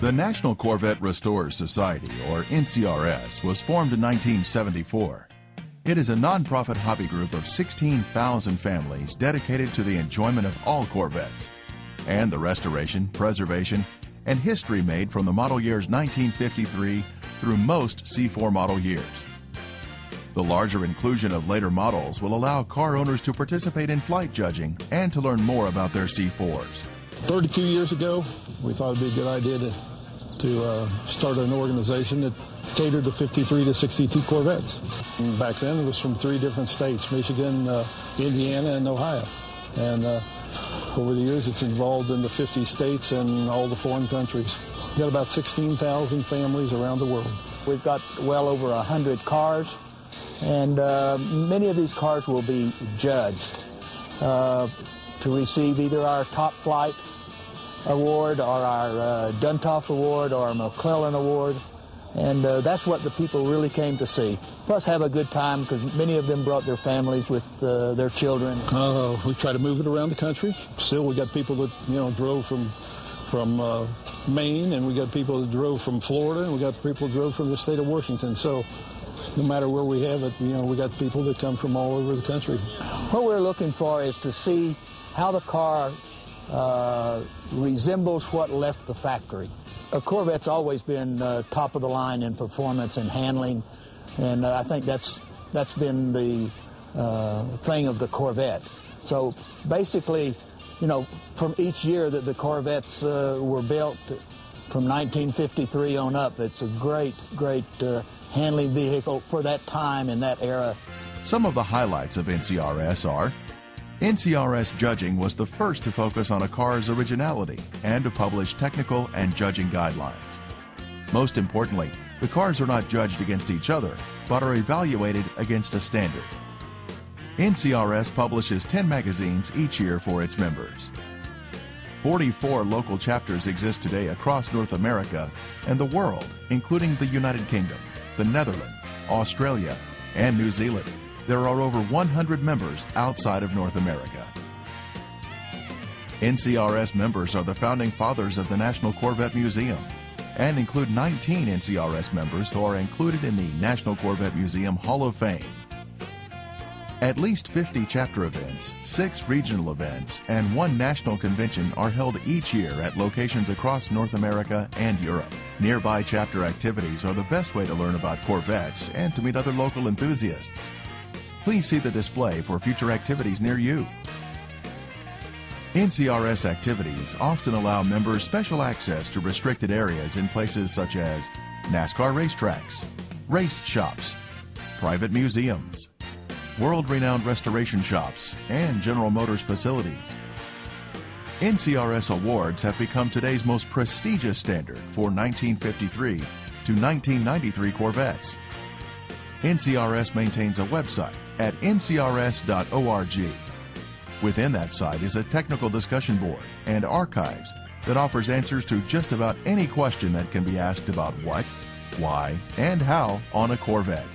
The National Corvette Restorers Society, or NCRS, was formed in 1974. It is a nonprofit hobby group of 16,000 families dedicated to the enjoyment of all Corvettes and the restoration, preservation, and history made from the model years 1953 through most C4 model years. The larger inclusion of later models will allow car owners to participate in flight judging and to learn more about their C4s. 32 years ago, we thought it'd be a good idea to start an organization that catered to 53 to 62 Corvettes. And back then, it was from 3 different states, Michigan, Indiana, and Ohio. And over the years, it's involved in the 50 states and all the foreign countries. We've got about 16,000 families around the world. We've got well over 100 cars, and many of these cars will be judged to receive either our Top Flight Award or our Duntov Award or our McClellan Award, and that's what the people really came to see. Plus have a good time, because many of them brought their families with their children. We try to move it around the country. Still, we got people that drove from Maine, and we got people that drove from Florida, and we got people that drove from the state of Washington. So no matter where we have it, we got people that come from all over the country. What we're looking for is to see how the car resembles what left the factory. A Corvette's always been top of the line in performance and handling, and I think that's been the thing of the Corvette. So basically, from each year that the Corvettes were built, from 1953 on up, it's a great handling vehicle for that time and that era. Some of the highlights of NCRS are: NCRS judging was the first to focus on a car's originality and to publish technical and judging guidelines. Most importantly, the cars are not judged against each other, but are evaluated against a standard. NCRS publishes 10 magazines each year for its members. 44 local chapters exist today across North America and the world, including the United Kingdom, the Netherlands, Australia, and New Zealand. There are over 100 members outside of North America. NCRS members are the founding fathers of the National Corvette Museum and include 19 NCRS members who are included in the National Corvette Museum Hall of Fame. At least 50 chapter events, 6 regional events, and 1 national convention are held each year at locations across North America and Europe. Nearby chapter activities are the best way to learn about Corvettes and to meet other local enthusiasts. Please see the display for future activities near you. NCRS activities often allow members special access to restricted areas in places such as NASCAR racetracks, race shops, private museums, world-renowned restoration shops, and General Motors facilities. NCRS awards have become today's most prestigious standard for 1953 to 1993 Corvettes. NCRS maintains a website at ncrs.org. Within that site is a technical discussion board and archives that offers answers to just about any question that can be asked about what, why, and how on a Corvette.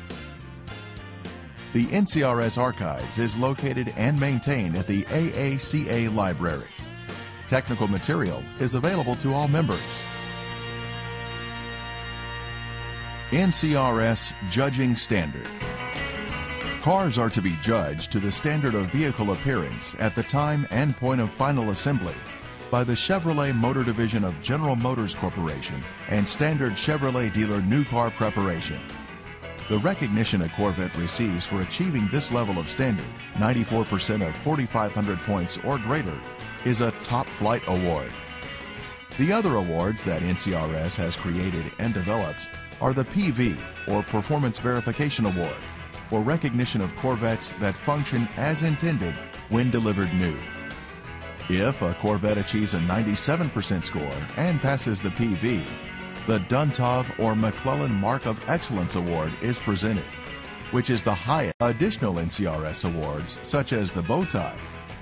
The NCRS Archives is located and maintained at the AACA Library. Technical material is available to all members. NCRS Judging Standard. Cars are to be judged to the standard of vehicle appearance at the time and point of final assembly by the Chevrolet Motor Division of General Motors Corporation and Standard Chevrolet Dealer New Car Preparation. The recognition a Corvette receives for achieving this level of standard, 94% of 4,500 points or greater, is a Top Flight Award. The other awards that NCRS has created and developed are the PV, or Performance Verification Award, for recognition of Corvettes that function as intended when delivered new. If a Corvette achieves a 97% score and passes the PV, the Duntov or McClellan Mark of Excellence Award is presented, which is the highest. Additional NCRS awards, such as the Bowtie,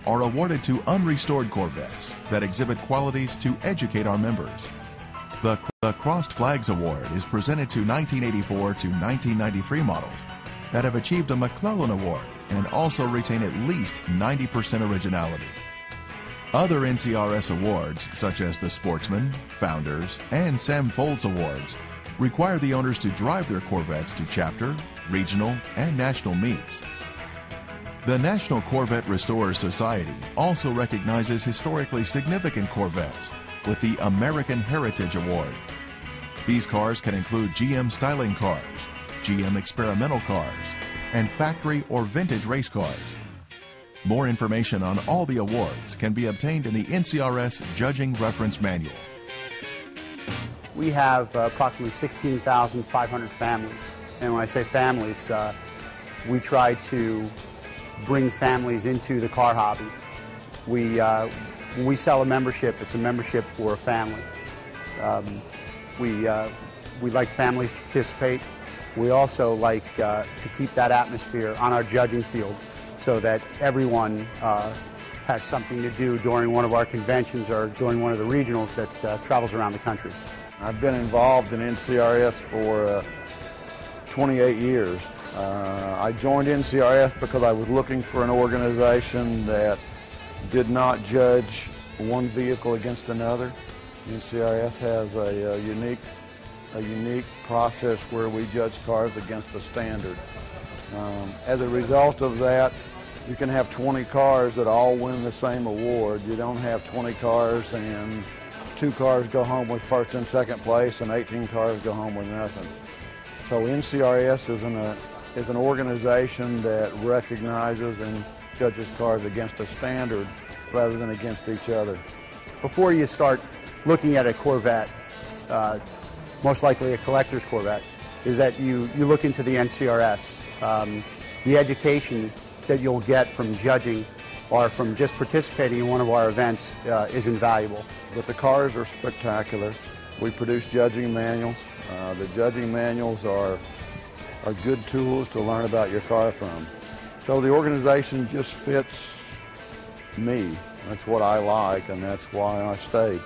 are awarded to unrestored Corvettes that exhibit qualities to educate our members. The Crossed Flags Award is presented to 1984 to 1993 models that have achieved a McClellan Award and also retain at least 90% originality. Other NCRS awards, such as the Sportsman, Founders, and Sam Folds Awards, require the owners to drive their Corvettes to chapter, regional, and national meets. The National Corvette Restorers Society also recognizes historically significant Corvettes with the American Heritage Award. These cars can include GM styling cars, GM experimental cars, and factory or vintage race cars. More information on all the awards can be obtained in the NCRS Judging Reference Manual. We have approximately 16,500 families, and when I say families, we try to bring families into the car hobby. When we sell a membership, it's a membership for a family. We like families to participate. We also like to keep that atmosphere on our judging field so that everyone has something to do during one of our conventions or during one of the regionals that travels around the country. I've been involved in NCRS for 28 years. I joined NCRS because I was looking for an organization that did not judge one vehicle against another. NCRS has a unique process where we judge cars against a standard. As a result of that, you can have 20 cars that all win the same award. You don't have 20 cars and 2 cars go home with first and second place and 18 cars go home with nothing. So NCRS is an organization that recognizes and judges cars against a standard rather than against each other. Before you start looking at a Corvette, most likely a collector's Corvette, is that you look into the NCRS. The education that you'll get from judging or from just participating in one of our events is invaluable. But the cars are spectacular. We produce judging manuals. The judging manuals are good tools to learn about your car from. So the organization just fits me. That's what I like, and that's why I stayed.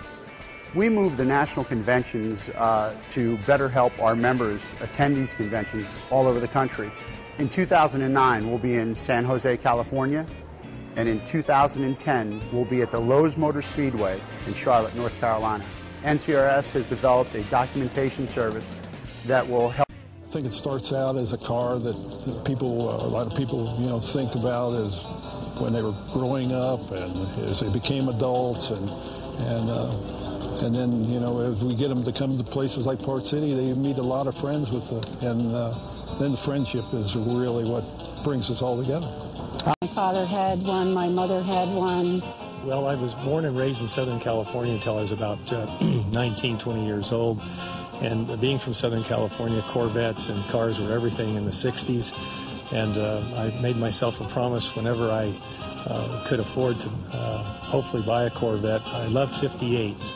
We moved the national conventions to better help our members attend these conventions all over the country. In 2009, we'll be in San Jose, California, and in 2010, we'll be at the Lowe's Motor Speedway in Charlotte, North Carolina. NCRS has developed a documentation service that will help. I think it starts out as a car that a lot of people, think about as when they were growing up and as they became adults, and then, as we get them to come to places like Park City, they meet a lot of friends and then the friendship is really what brings us all together. My father had one, my mother had one. Well, I was born and raised in Southern California until I was about 19, 20 years old. And being from Southern California, Corvettes and cars were everything in the 60s. And I made myself a promise whenever I could afford to hopefully buy a Corvette. I love 58s.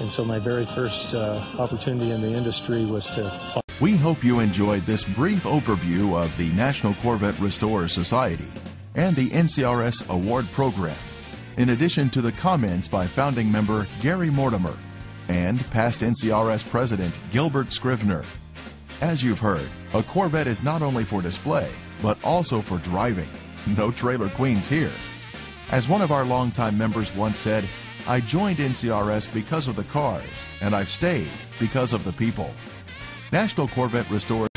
And so my very first opportunity in the industry was to... We hope you enjoyed this brief overview of the National Corvette Restorers Society and the NCRS Award Program, in addition to the comments by founding member Gary Mortimer and past NCRS President Gilbert Scrivener. As you've heard, a Corvette is not only for display, but also for driving. No trailer queens here. As one of our longtime members once said, I joined NCRS because of the cars, and I've stayed because of the people. National Corvette Restorers